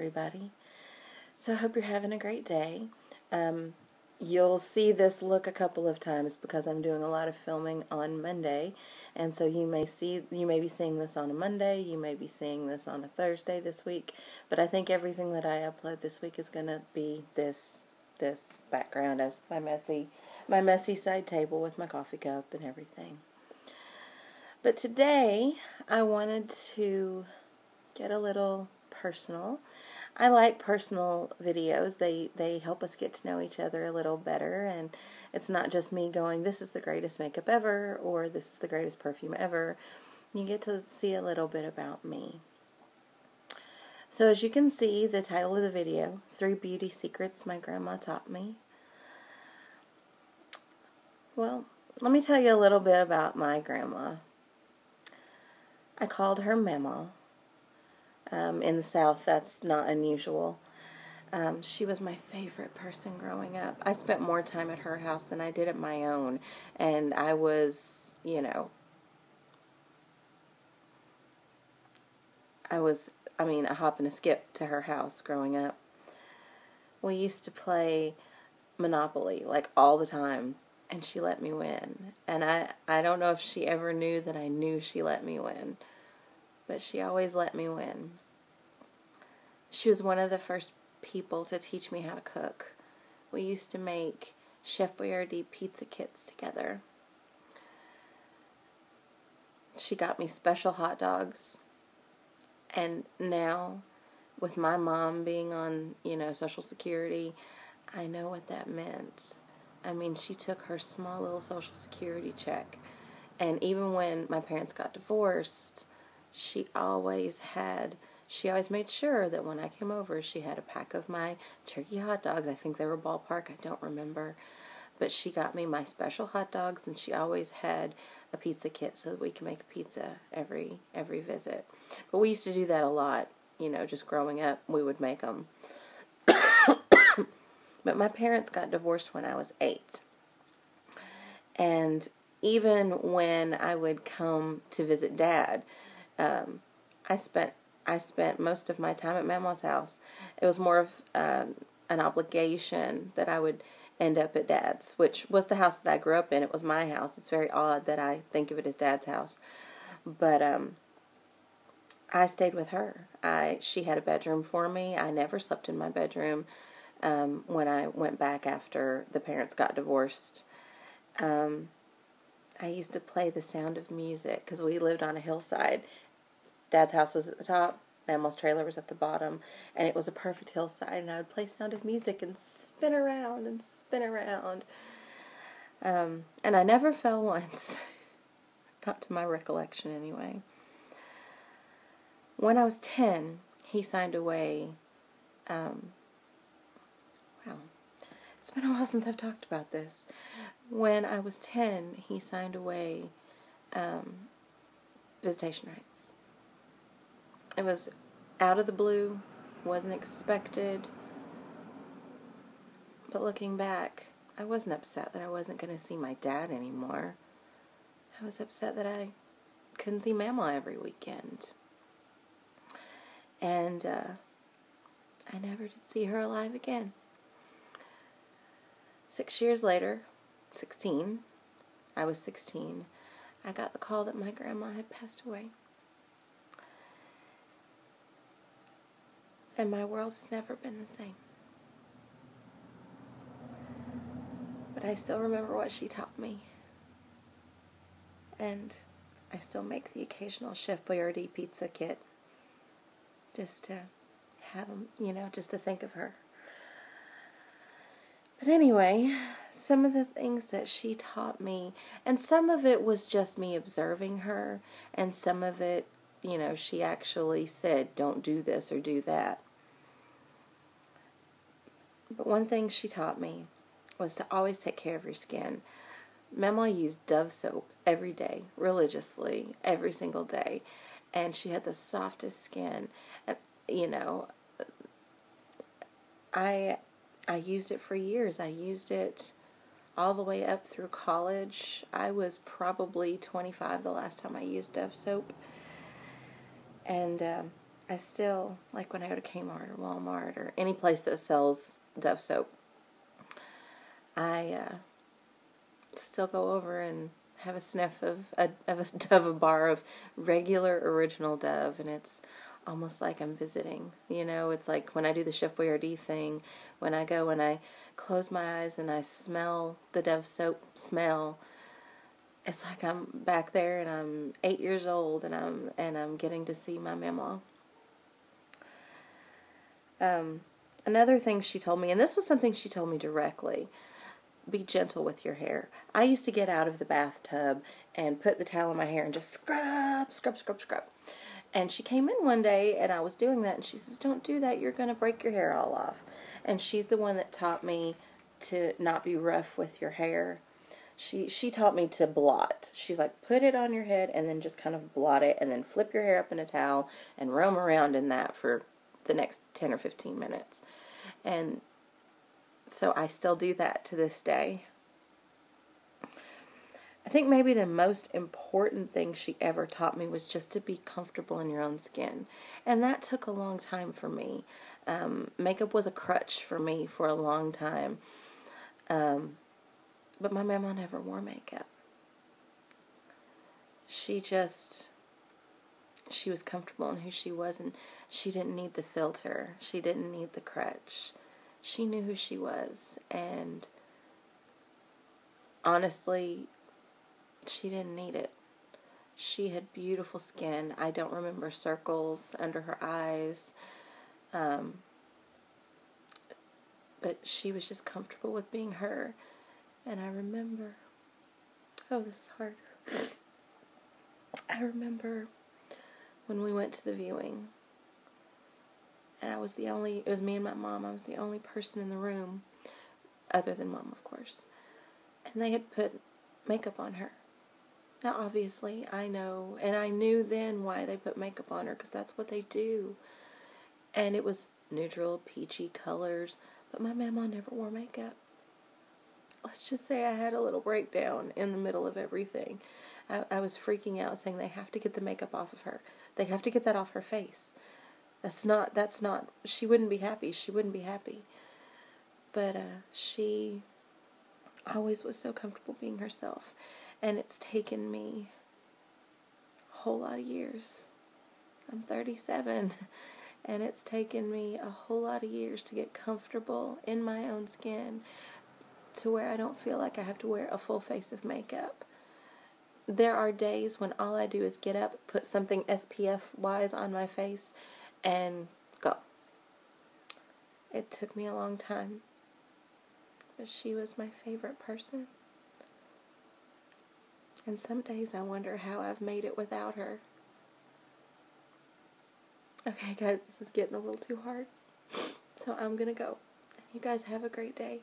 everybody. So I hope you're having a great day. You'll see this look a couple of times because I'm doing a lot of filming on Monday, and so you may be seeing this on a Monday, you may be seeing this on a Thursday this week, but I think everything that I upload this week is going to be this background as my messy side table with my coffee cup and everything. But today I wanted to get a little personal. I like personal videos. They help us get to know each other a little better, and it's not just me going, this is the greatest makeup ever, or this is the greatest perfume ever. You get to see a little bit about me. So as you can see, the title of the video, 3 Beauty Secrets My Grandma Taught Me. Well, let me tell you a little bit about my grandma. I called her Mama. In the South, that's not unusual. She was my favorite person growing up. I spent more time at her house than I did at my own. And I was, a hop and a skip to her house growing up. We used to play Monopoly, like, all the time. And she let me win. And I don't know if she ever knew that I knew she let me win. But she always let me win. She was one of the first people to teach me how to cook. We used to make Chef Boyardee pizza kits together. She got me special hot dogs. And now, with my mom being on, Social Security, I know what that meant. I mean, she took her small little Social Security check. And even when my parents got divorced, she always made sure that when I came over, she had a pack of my turkey hot dogs. I think they were ballpark, I don't remember. But she got me my special hot dogs, and she always had a pizza kit so that we could make a pizza every visit. But we used to do that a lot, just growing up, we would make them. But my parents got divorced when I was 8. And even when I would come to visit Dad, I spent most of my time at Mama's house. It was more of an obligation that I would end up at Dad's, which was the house that I grew up in. It was my house. It's very odd that I think of it as Dad's house. But I stayed with her. She had a bedroom for me. I never slept in my bedroom when I went back after the parents got divorced. I used to play The Sound of Music because we lived on a hillside. Dad's house was at the top, Mama's trailer was at the bottom, and it was a perfect hillside, and I would play Sound of Music and spin around and spin around. And I never fell once. Not to my recollection, anyway. When I was 10, he signed away, it's been a while since I've talked about this. When I was 10, he signed away visitation rights. It was out of the blue, wasn't expected, but looking back, I wasn't upset that I wasn't going to see my dad anymore. I was upset that I couldn't see Mama every weekend. And I never did see her alive again. 6 years later, I was 16, I got the call that my grandma had passed away. And my world has never been the same. But I still remember what she taught me. And I still make the occasional Chef Boyardee pizza kit. Just to have them, just to think of her. But anyway, some of the things that she taught me, and some of it was just me observing her, and some of it, she actually said, don't do this or do that. But one thing she taught me was to always take care of your skin. Mama used Dove soap every day, religiously, every single day. And she had the softest skin. And, I used it for years. I used it all the way up through college. I was probably 25 the last time I used Dove soap. And I still, like when I go to Kmart or Walmart or any place that sells Dove soap, I still go over and have a sniff of a bar of regular original Dove, and it's almost like I'm visiting. You know, it's like when I do the Chef Boyardee thing, when I go and I close my eyes and I smell the Dove soap smell. It's like I'm back there and I'm 8 years old and I'm getting to see my mama. Another thing she told me, and this was something she told me directly, be gentle with your hair. I used to get out of the bathtub and put the towel in my hair and just scrub, scrub, scrub, scrub. And she came in one day and I was doing that and she says, don't do that, you're going to break your hair all off. And she's the one that taught me to not be rough with your hair. She taught me to blot. She's like, put it on your head and then just kind of blot it and then flip your hair up in a towel and roam around in that for the next 10 or 15 minutes. And so I still do that to this day. I think maybe the most important thing she ever taught me was just to be comfortable in your own skin. And that took a long time for me. Makeup was a crutch for me for a long time. But my mama never wore makeup. She was comfortable in who she was, and she didn't need the filter. She didn't need the crutch. She knew who she was, and honestly, she didn't need it. She had beautiful skin. I don't remember circles under her eyes, but she was just comfortable with being her. And I remember, oh, this is hard. I remember when we went to the viewing, and it was me and my mom. I was the only person in the room, other than Mom, of course. And they had put makeup on her. Now, obviously, I know, and I knew then why they put makeup on her, because that's what they do. And it was neutral, peachy colors, but my mama never wore makeup. Let's just say I had a little breakdown in the middle of everything. I was freaking out, saying they have to get the makeup off of her. They have to get that off her face. That's not, she wouldn't be happy. She wouldn't be happy. But she always was so comfortable being herself. And it's taken me a whole lot of years. I'm 37. And it's taken me a whole lot of years to get comfortable in my own skin, to where I don't feel like I have to wear a full face of makeup. There are days when all I do is get up, put something SPF-wise on my face, and go. It took me a long time, but she was my favorite person. And some days I wonder how I've made it without her. Okay, guys, this is getting a little too hard, so I'm gonna go. You guys have a great day.